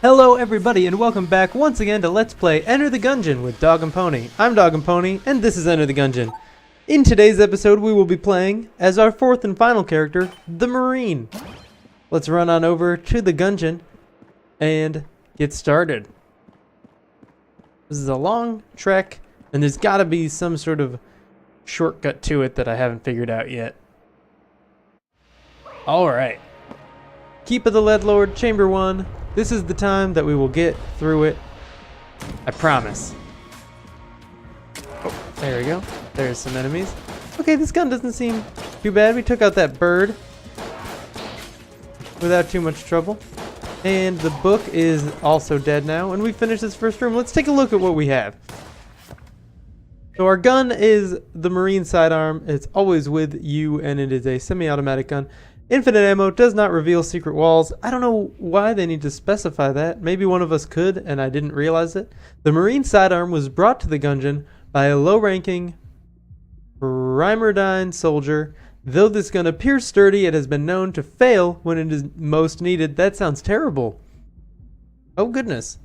Hello everybody and welcome back once again to Let's Play Enter the Gungeon with DogAndPony. I'm DogAndPony and this is Enter the Gungeon. In today's episode we will be playing as our fourth and final character, the Marine. Let's run on over to the Gungeon and get started. This is a long trek and there's gotta be some sort of shortcut to it that I haven't figured out yet. Alright. Keep of the Lead Lord, Chamber 1. This is the time that we will get through it. I promise. Oh, there we go. There's some enemies. Okay, this gun doesn't seem too bad. We took out that bird without too much trouble. And the book is also dead now. And we finished this first room. Let's take a look at what we have. So our gun is the Marine sidearm. It's always with you and it is a semi-automatic gun. Infinite ammo does not reveal secret walls. I don't know why they need to specify that. Maybe one of us could and I didn't realize it. The Marine sidearm was brought to the Gungeon by a low-ranking Primardine soldier. Though this gun appears sturdy, it has been known to fail when it is most needed. That sounds terrible. Oh goodness.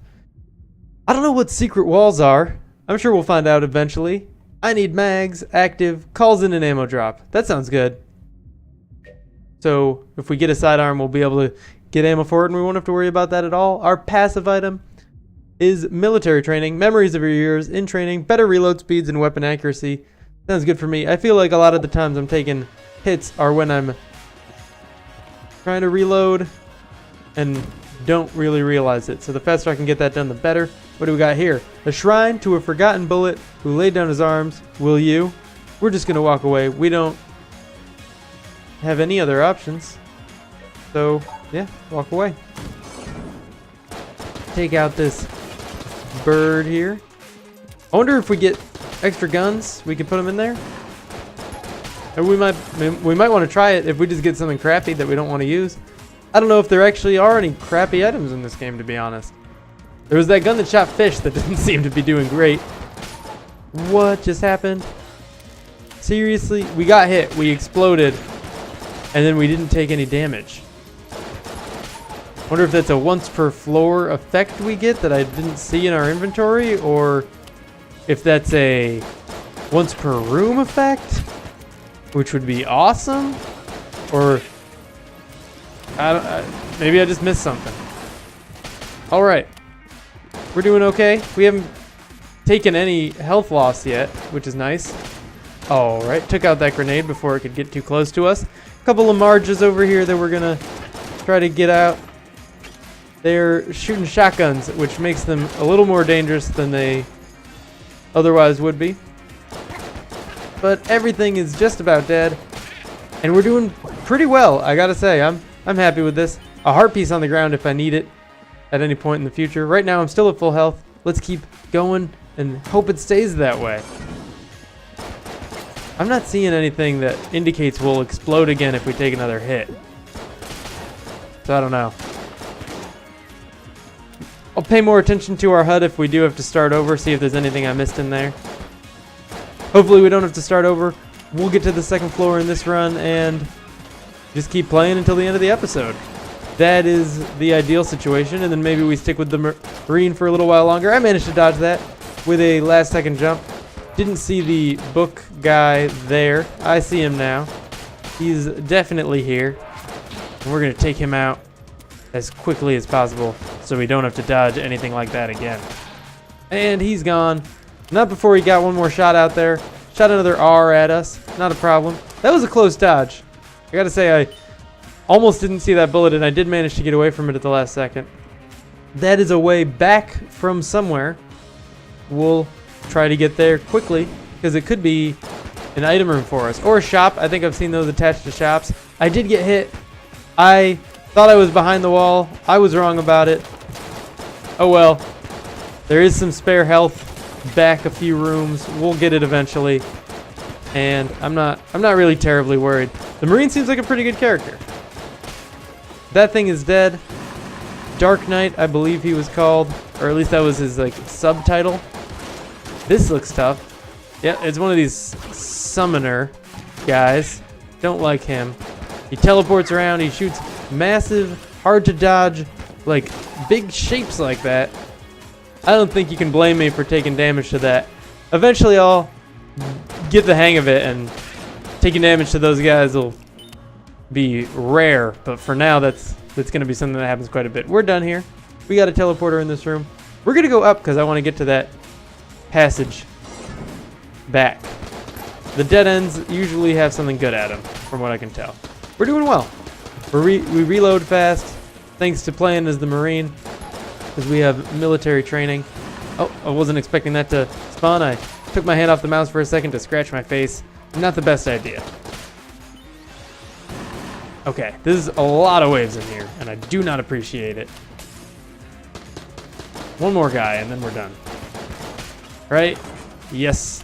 I don't know what secret walls are. I'm sure we'll find out eventually. I need mags, active, calls in an ammo drop. That sounds good. So if we get a sidearm, we'll be able to get ammo for it and we won't have to worry about that at all. Our passive item is military training, memories of your years in training, better reload speeds and weapon accuracy. Sounds good for me. I feel like a lot of the times I'm taking hits are when I'm trying to reload and don't really realize it. So the faster I can get that done, the better. What do we got here? A shrine to a forgotten bullet who laid down his arms. Will you? We're just going to walk away. We don't have any other options, so yeah, walk away. Take out this bird here. I wonder if we get extra guns we can put them in there, and we might want to try it if we just get something crappy that we don't want to use. I don't know if there actually are any crappy items in this game, to be honest. There was that gun that shot fish that didn't seem to be doing great. What just happened? Seriously, we got hit, we exploded, and then we didn't take any damage. Wonder if that's a once per floor effect we get that I didn't see in our inventory, or if that's a once per room effect, which would be awesome, or maybe I just missed something. All right, we're doing okay. We haven't taken any health loss yet, which is nice. All right, took out that grenade before it could get too close to us. Couple of Marges over here that we're gonna try to get out. They're shooting shotguns, which makes them a little more dangerous than they otherwise would be. But everything is just about dead, and we're doing pretty well. I gotta say, I'm happy with this. A heart piece on the ground if I need it at any point in the future. Right now, I'm still at full health. Let's keep going and hope it stays that way. I'm not seeing anything that indicates we'll explode again if we take another hit. So I don't know. I'll pay more attention to our HUD if we do have to start over, see if there's anything I missed in there. Hopefully we don't have to start over. We'll get to the second floor in this run and just keep playing until the end of the episode. That is the ideal situation, and then maybe we stick with the Marine for a little while longer. I managed to dodge that with a last second jump. Didn't see the book guy there. I see him now. He's definitely here. And we're going to take him out as quickly as possible so we don't have to dodge anything like that again. And he's gone. Not before he got one more shot out there. Shot another R at us. Not a problem. That was a close dodge. I got to say, I almost didn't see that bullet, and I did manage to get away from it at the last second. That is a way back from somewhere. We'll try to get there quickly because it could be an item room for us or a shop. I think I've seen those attached to shops. I did get hit. I thought I was behind the wall. I was wrong about it. Oh well. There is some spare health back a few rooms. We'll get it eventually. And I'm not really terribly worried. The Marine seems like a pretty good character. That thing is dead. Dark Knight, I believe he was called, or at least that was his like subtitle. This looks tough. Yeah, it's one of these summoner guys. Don't like him. He teleports around. He shoots massive, hard to dodge like big shapes like that, I don't think you can blame me for taking damage to that. Eventually I'll get the hang of it, and taking damage to those guys will be rare, but for now that's going to be something that happens quite a bit. We're done here. We got a teleporter in this room. We're going to go up because I want to get to that passage back. The dead ends usually have something good at them, from what I can tell. We're doing well. We reload fast, thanks to playing as the Marine, because we have military training. Oh, I wasn't expecting that to spawn. I took my hand off the mouse for a second to scratch my face. Not the best idea. Okay, this is a lot of waves in here, and I do not appreciate it. One more guy, and then we're done. Right? Yes.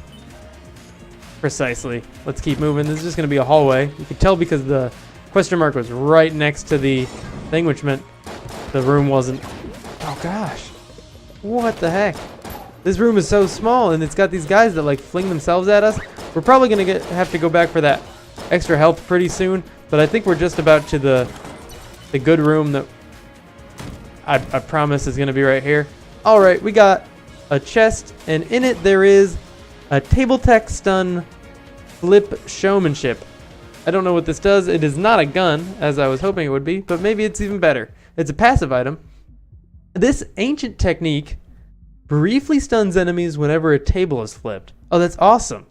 Precisely. Let's keep moving. This is just going to be a hallway. You can tell because the question mark was right next to the thing, which meant the room wasn't... Oh, gosh. What the heck? This room is so small, and it's got these guys that, like, fling themselves at us. We're probably going to have to go back for that extra health pretty soon, but I think we're just about to the good room that I promise is going to be right here. All right, we got a chest, and in it there is a table tech stun flip showmanship. I don't know what this does. It is not a gun, as I was hoping it would be, but maybe it's even better. It's a passive item. This ancient technique briefly stuns enemies whenever a table is flipped. Oh, that's awesome.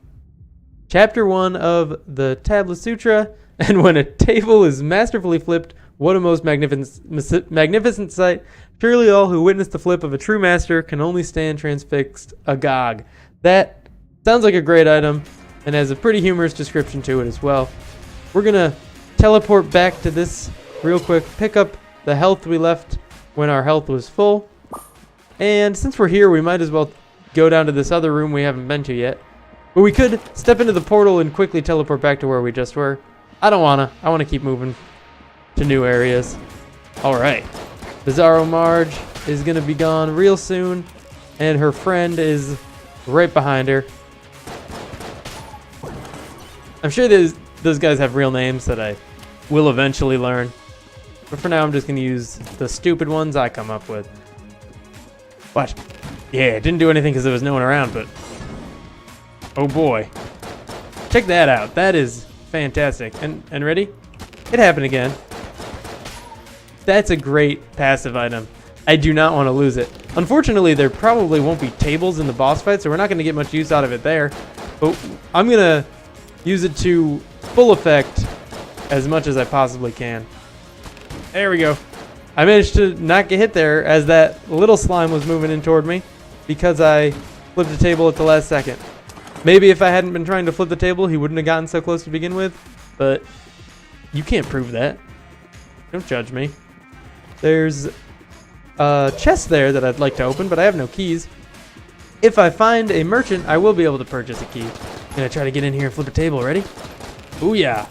Chapter 1 of the Tablet Sutra, and when a table is masterfully flipped, what a most magnificent sight. Surely all who witness the flip of a true master can only stand transfixed agog. That sounds like a great item, and has a pretty humorous description to it as well. We're going to teleport back to this real quick, pick up the health we left when our health was full. And since we're here, we might as well go down to this other room we haven't been to yet. But we could step into the portal and quickly teleport back to where we just were. I don't wanna. I want to keep moving to new areas. Alright. Bizarro Marge is going to be gone real soon, and her friend is right behind her. I'm sure those guys have real names that I will eventually learn. But for now, I'm just going to use the stupid ones I come up with. Watch. Yeah, it didn't do anything because there was no one around, but... Oh boy. Check that out. That is fantastic. And ready? It happened again. That's a great passive item. I do not want to lose it. Unfortunately, there probably won't be tables in the boss fight, so we're not going to get much use out of it there. But I'm going to use it to full effect as much as I possibly can. There we go. I managed to not get hit there as that little slime was moving in toward me because I flipped the table at the last second. Maybe if I hadn't been trying to flip the table, he wouldn't have gotten so close to begin with, but you can't prove that. Don't judge me. There's a chest there that I'd like to open, but I have no keys. If I find a merchant, I will be able to purchase a key. I'm gonna try to get in here and flip a table. Ready? Ooh, yeah.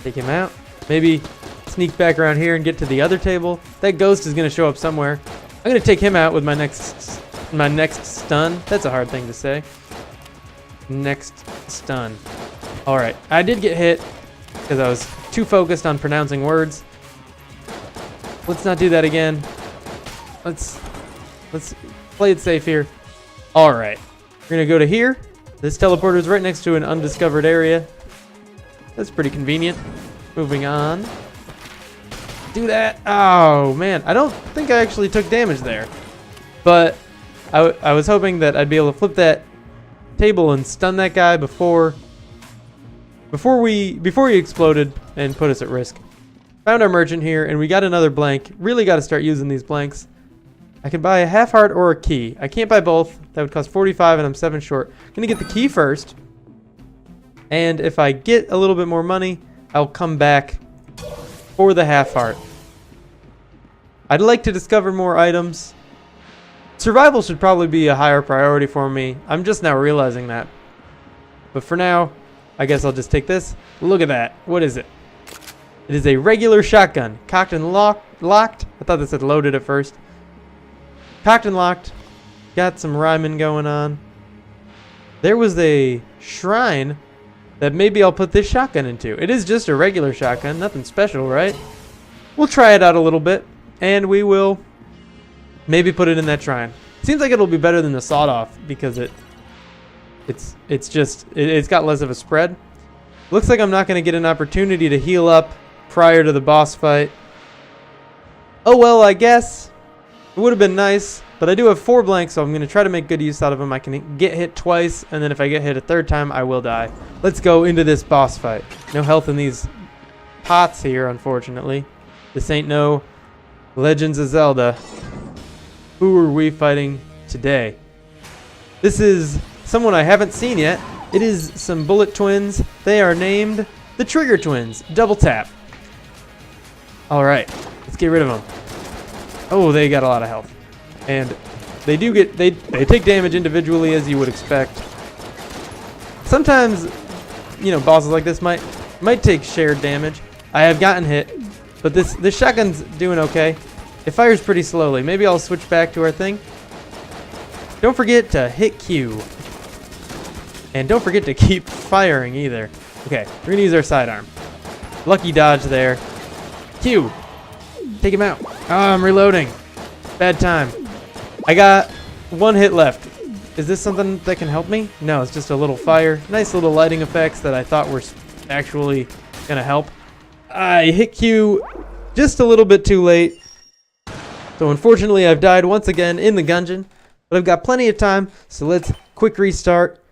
Take him out. Maybe sneak back around here and get to the other table. That ghost is gonna show up somewhere. I'm gonna take him out with my next stun. That's a hard thing to say. Next stun. All right, I did get hit because I was too focused on pronouncing words. Let's not do that again. Let's play it safe here. All right, we're gonna go to here. This teleporter is right next to an undiscovered area. That's pretty convenient. Moving on. Do that. Oh man, I don't think I actually took damage there, but I was hoping that I'd be able to flip that table and stun that guy before he exploded and put us at risk. Found our merchant here, and we got another blank. Really got to start using these blanks. I can buy a half heart or a key. I can't buy both. That would cost 45, and I'm 7 short. I'm gonna get the key first, and if I get a little bit more money, I'll come back for the half heart. I'd like to discover more items. Survival should probably be a higher priority for me. I'm just now realizing that. But for now, I guess I'll just take this. Look at that. What is it? It is a regular shotgun. Cocked and locked. I thought this said loaded at first. Cocked and locked. Got some rhyming going on. There was a shrine that maybe I'll put this shotgun into. It is just a regular shotgun. Nothing special, right? We'll try it out a little bit. and we will maybe put it in that shrine. Seems like it'll be better than the sawed-off because it's got less of a spread. Looks like I'm not going to get an opportunity to heal up prior to the boss fight. Oh well, I guess. It would have been nice, but I do have 4 blanks, so I'm going to try to make good use out of them. I can get hit twice, and then if I get hit a 3rd time, I will die. Let's go into this boss fight. No health in these pots here, unfortunately. This ain't no Legends of Zelda. Who are we fighting today? This is someone I haven't seen yet. It is some bullet twins. They are named the Trigger Twins. Double tap. Alright, let's get rid of them. Oh, they got a lot of health. And they do get, they take damage individually as you would expect. Sometimes, you know, bosses like this might take shared damage. I have gotten hit, but this shotgun's doing okay. It fires pretty slowly. Maybe I'll switch back to our thing. Don't forget to hit Q. And don't forget to keep firing either. Okay, we're gonna use our sidearm. Lucky dodge there. Q. Take him out. Oh, I'm reloading. Bad time. I got 1 hit left. Is this something that can help me? No, it's just a little fire. Nice little lighting effects that I thought were actually gonna help. I hit Q just a little bit too late. So unfortunately, I've died once again in the Gungeon. But I've got plenty of time, so let's quick restart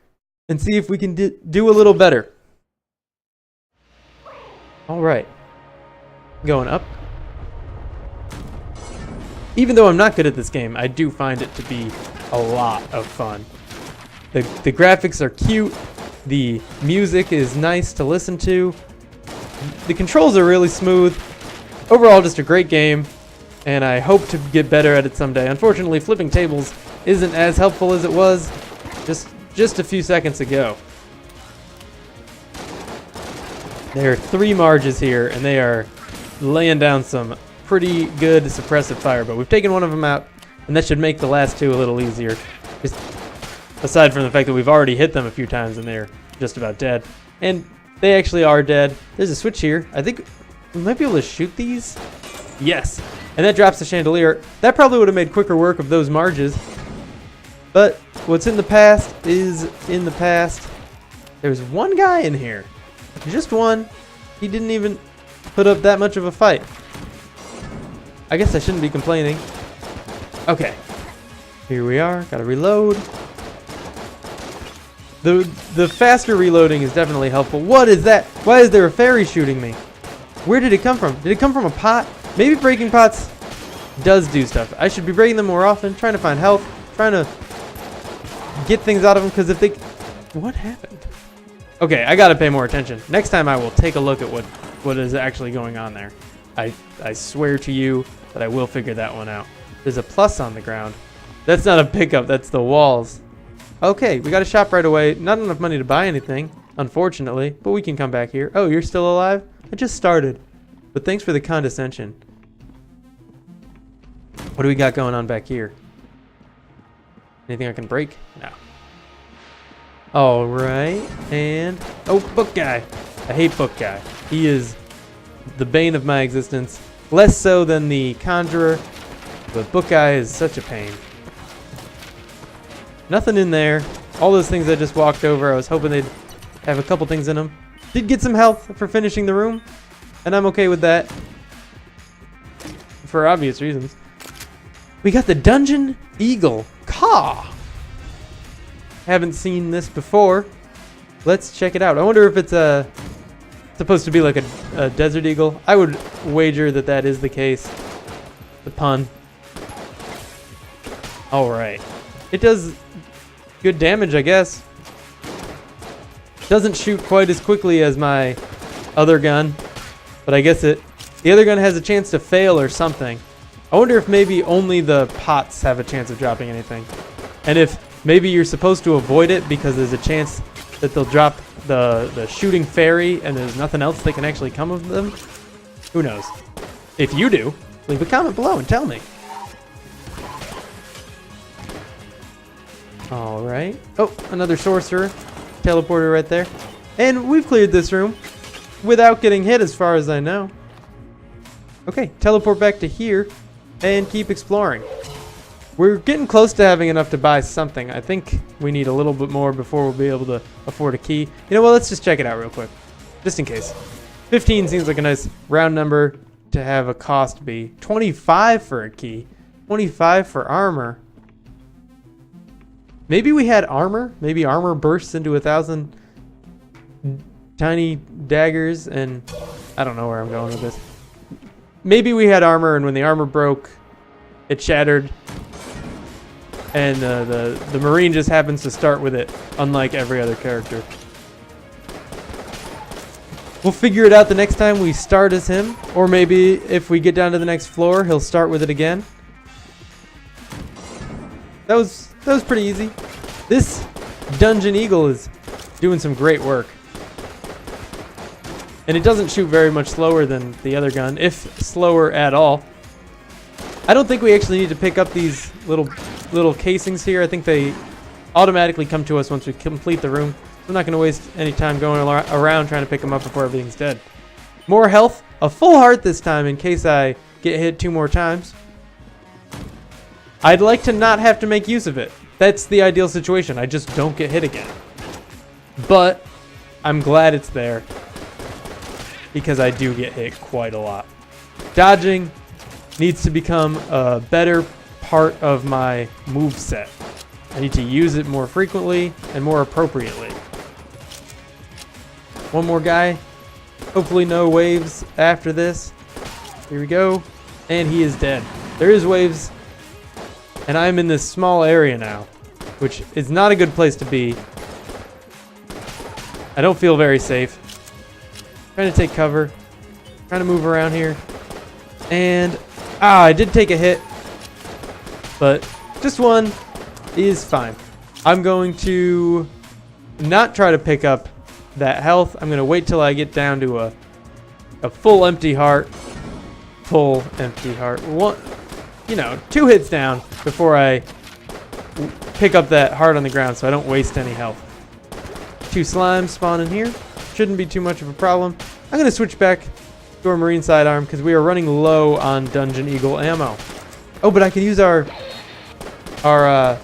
and see if we can do a little better. Alright. Going up. Even though I'm not good at this game, I do find it to be a lot of fun. The graphics are cute. The music is nice to listen to. The controls are really smooth. Overall, just a great game. And I hope to get better at it someday. Unfortunately, flipping tables isn't as helpful as it was just a few seconds ago. There are 3 Marges here, and they are laying down some pretty good suppressive fire, but we've taken one of them out, and that should make the last 2 a little easier. Just aside from the fact that we've already hit them a few times and they're just about dead. And they actually are dead. There's a switch here. I think we might be able to shoot these. Yes. And that drops the chandelier. That probably would have made quicker work of those Marges. But what's in the past is in the past. There's 1 guy in here. Just 1. He didn't even put up that much of a fight. I guess I shouldn't be complaining. Okay. Here we are. Gotta reload. The faster reloading is definitely helpful. What is that? Why is there a fairy shooting me? Where did it come from? Did it come from a pot? Maybe breaking pots does do stuff. I should be breaking them more often, trying to find health, trying to get things out of them, because if they... What happened? Okay, I gotta pay more attention. Next time I will take a look at what is actually going on there. I swear to you that I will figure that one out. There's a plus on the ground. That's not a pickup, that's the walls. Okay, we got a shop right away. Not enough money to buy anything, unfortunately, but we can come back here. Oh, you're still alive? I just started. But thanks for the condescension. What do we got going on back here? Anything I can break? No. Alright, and... Oh, Book Guy! I hate Book Guy. He is the bane of my existence. Less so than the Conjurer, but Book Guy is such a pain. Nothing in there. All those things I just walked over, I was hoping they'd have a couple things in them. Did get some health for finishing the room, and I'm okay with that. For obvious reasons. We got the Dungeon Eagle. Caw! Haven't seen this before. Let's check it out. I wonder if it's supposed to be like a desert eagle. I would wager that that is the case. The pun. Alright. It does good damage, I guess. Doesn't shoot quite as quickly as my other gun, but I guess the other gun has a chance to fail or something. I wonder if maybe only the pots have a chance of dropping anything. And if maybe you're supposed to avoid it because there's a chance that they'll drop the shooting fairy and there's nothing else that can actually come of them. Who knows? If you do, leave a comment below and tell me. Alright. Oh, another sorcerer. Teleporter right there. And we've cleared this room without getting hit as far as I know. Okay, teleport back to here. and keep exploring. We're getting close to having enough to buy something. I think we need a little bit more before we'll be able to afford a key. You know what, let's just check it out real quick, just in case. 15 seems like a nice round number to have a cost be. 25 for a key, 25 for armor. Maybe we had armor. Maybe armor bursts into 1,000 tiny daggers, and I don't know where I'm going with this. Maybe we had armor, and when the armor broke, it shattered, and the Marine just happens to start with it, unlike every other character. We'll figure it out the next time we start as him, or maybe if we get down to the next floor, he'll start with it again. That was pretty easy. This Dungeon Eagle is doing some great work. And it doesn't shoot very much slower than the other gun, if slower at all. I don't think we actually need to pick up these little casings here. I think they automatically come to us once we complete the room. I'm not going to waste any time going around trying to pick them up before everything's dead. More health. A full heart this time in case I get hit 2 more times. I'd like to not have to make use of it. That's the ideal situation. I just don't get hit again. But I'm glad it's there, because I do get hit quite a lot. Dodging needs to become a better part of my moveset. I need to use it more frequently and more appropriately. One more guy. Hopefully no waves after this. Here we go. And he is dead. There is waves. And I'm in this small area now, which is not a good place to be. I don't feel very safe. Trying to take cover. Trying to move around here. And I did take a hit. But just one is fine. I'm going to not try to pick up that health. I'm going to wait till I get down to a full empty heart. Full empty heart. One, 2 hits down before I pick up that heart on the ground so I don't waste any health. 2 slimes spawn in here. Shouldn't be too much of a problem. I'm going to switch back to our Marine sidearm because we are running low on Dungeon Eagle ammo. Oh, but I can use our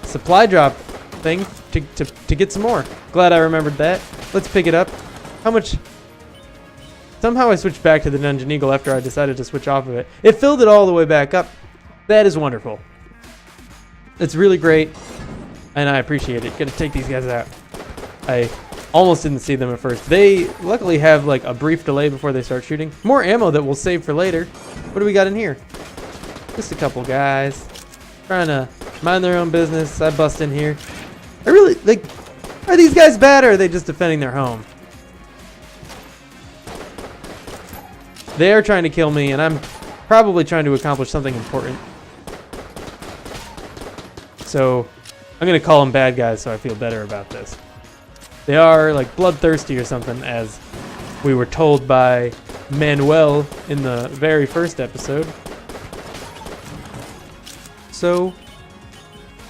supply drop thing to get some more. Glad I remembered that. Let's pick it up. How much? Somehow I switched back to the Dungeon Eagle after I decided to switch off of it. It filled it all the way back up. That is wonderful. It's really great, and I appreciate it. Gonna take these guys out. I almost didn't see them at first. They luckily have like a brief delay before they start shooting. More ammo that we'll save for later. What do we got in here? Just a couple guys trying to mind their own business. I bust in here. I really like. Are these guys bad, or are they just defending their home? They are trying to kill me, and I'm probably trying to accomplish something important. So I'm going to call them bad guys so I feel better about this. They are like bloodthirsty or something, as we were told by Manuel in the very first episode. So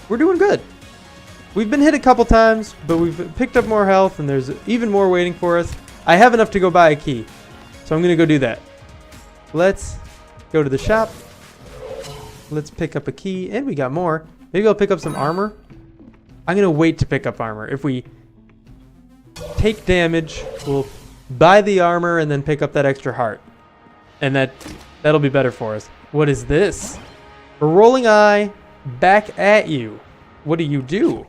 we're doing good. We've been hit a couple times, but we've picked up more health, and there's even more waiting for us. I have enough to go buy a key, so I'm going to go do that. Let's go to the shop. Let's pick up a key, and we got more. Maybe I'll pick up some armor. I'm going to wait to pick up armor. If we take damage, we'll buy the armor and then pick up that extra heart. And that'll be better for us. What is this? A rolling eye back at you. What do you do?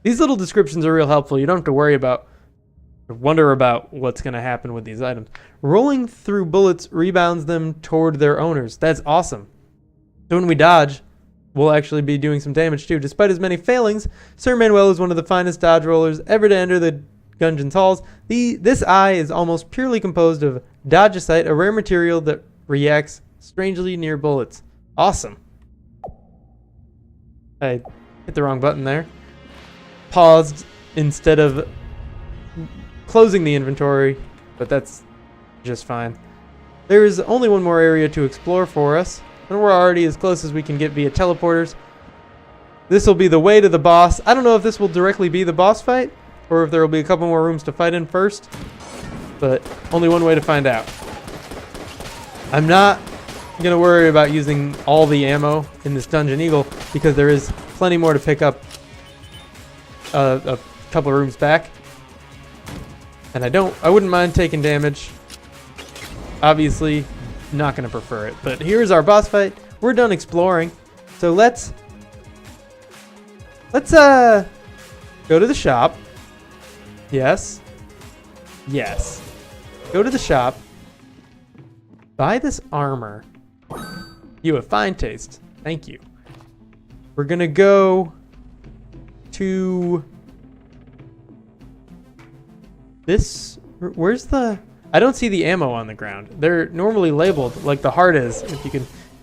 These little descriptions are real helpful. You don't have to wonder about what's going to happen with these items. Rolling through bullets rebounds them toward their owners. That's awesome. So when we dodge, we'll actually be doing some damage too. Despite his many failings, Sir Manuel is one of the finest dodge rollers ever to enter the Gungeon's halls. This eye is almost purely composed of dodgeite, a rare material that reacts strangely near bullets. Awesome. I hit the wrong button there. Paused instead of closing the inventory, but that's just fine. There is only one more area to explore for us, and we're already as close as we can get via teleporters. This will be the way to the boss. I don't know if this will directly be the boss fight, or if there will be a couple more rooms to fight in first, but only one way to find out. I'm not gonna worry about using all the ammo in this Dungeon Eagle because there is plenty more to pick up a couple of rooms back. And I wouldn't mind taking damage. Obviously, not gonna prefer it. But here's our boss fight. We're done exploring. So let's go to the shop. Yes. Yes. Go to the shop. Buy this armor. You have fine taste. Thank you. We're gonna go to this. Where's the? I don't see the ammo on the ground. They're normally labeled like the heart is. If you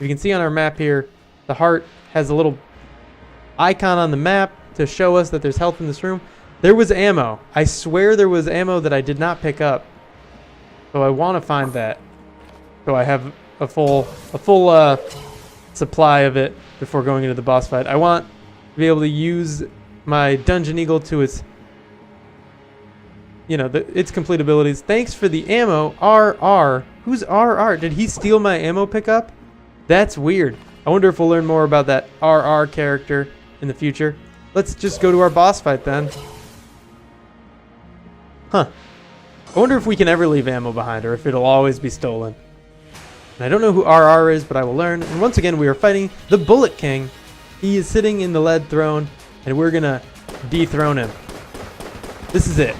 can see on our map here, the heart has a little icon on the map to show us that there's health in this room. There was ammo. I swear there was ammo that I did not pick up. So I want to find that. So I have a full supply of it before going into the boss fight. I want to be able to use my Dungeon Eagle to its, its complete abilities. Thanks for the ammo, RR. Who's RR? Did he steal my ammo pickup? That's weird. I wonder if we'll learn more about that RR character in the future. Let's just go to our boss fight then. Huh. I wonder if we can ever leave ammo behind or if it'll always be stolen. And I don't know who RR is, but I will learn. And once again, we are fighting the Bullet King. He is sitting in the lead throne, and we're gonna dethrone him. This is it.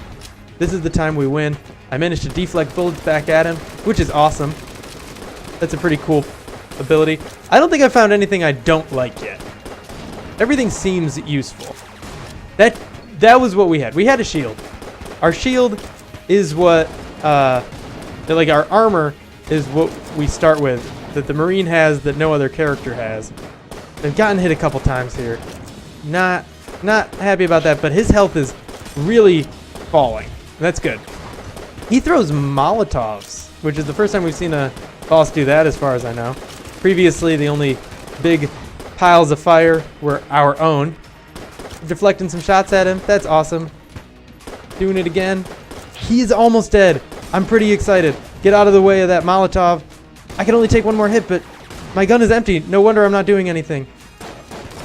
This is the time we win. I managed to deflect bullets back at him, which is awesome. That's a pretty cool ability. I don't think I found anything I don't like yet. Everything seems useful. That was what we had. We had a shield. Our shield is what, like our armor is what we start with, that the Marine has that no other character has. I've gotten hit a couple times here. Not happy about that, but his health is really falling. That's good. He throws Molotovs, which is the first time we've seen a boss do that as far as I know. Previously, the only big piles of fire were our own. Deflecting some shots at him. That's awesome. Doing it again. He's almost dead. I'm pretty excited. Get out of the way of that Molotov. I can only take one more hit, but my gun is empty. No wonder I'm not doing anything.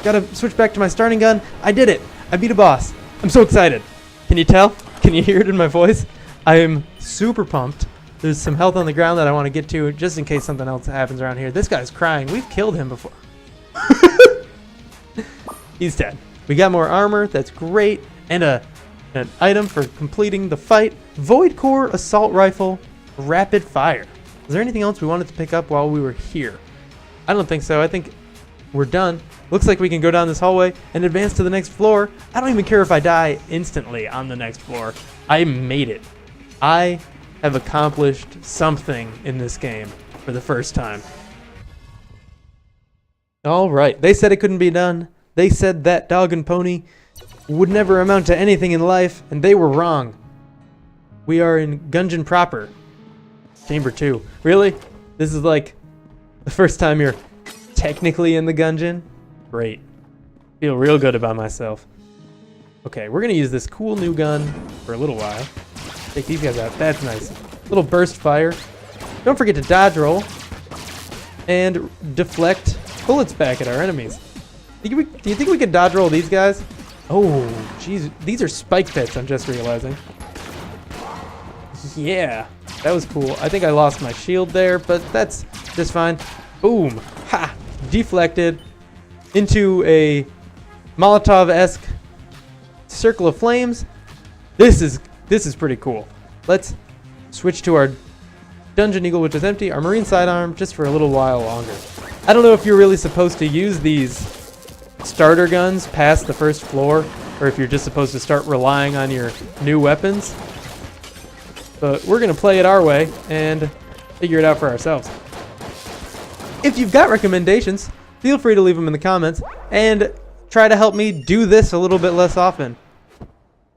Gotta switch back to my starting gun. I did it. I beat a boss. I'm so excited. Can you tell? Can you hear it in my voice? I am super pumped. There's some health on the ground that I want to get to just in case something else happens around here. This guy's crying. We've killed him before. He's dead. We got more armor. That's great. And an item for completing the fight. Void Core Assault Rifle. Rapid Fire. Is there anything else we wanted to pick up while we were here? I don't think so. I think we're done. Looks like we can go down this hallway and advance to the next floor. I don't even care if I die instantly on the next floor. I made it. I have accomplished something in this game for the first time. All right. They said it couldn't be done. They said that DogAndPony would never amount to anything in life, and they were wrong. We are in Gungeon proper. Chamber 2. Really? This is like the first time you're technically in the Gungeon? Great. Feel real good about myself. Okay, we're going to use this cool new gun for a little while. Take these guys out. That's nice. Little burst fire. Don't forget to dodge roll. And deflect bullets back at our enemies. Do you think we can dodge roll these guys? Oh, jeez. These are spike pits, I'm just realizing. Yeah, that was cool. I think I lost my shield there, but that's just fine. Boom. Ha! Deflected into a Molotov-esque circle of flames. This is pretty cool. Let's switch to our Dungeon Eagle, which is empty. Our Marine sidearm, just for a little while longer. I don't know if you're really supposed to use these starter guns past the first floor, or if you're just supposed to start relying on your new weapons. But we're going to play it our way and figure it out for ourselves. If you've got recommendations, feel free to leave them in the comments and try to help me do this a little bit less often.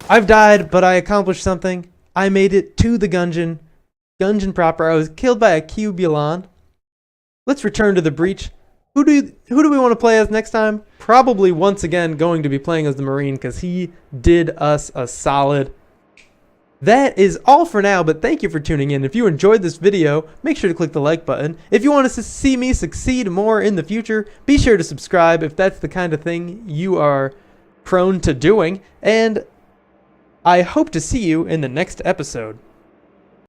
I've died, but I accomplished something. I made it to the Gungeon proper. I was killed by a Cubulon. Let's return to the breach. Who do we want to play as next time? Probably once again going to be playing as the Marine because he did us a solid. That is all for now, but thank you for tuning in. If you enjoyed this video, make sure to click the like button. If you want to see me succeed more in the future, be sure to subscribe if that's the kind of thing you are prone to doing. And I hope to see you in the next episode.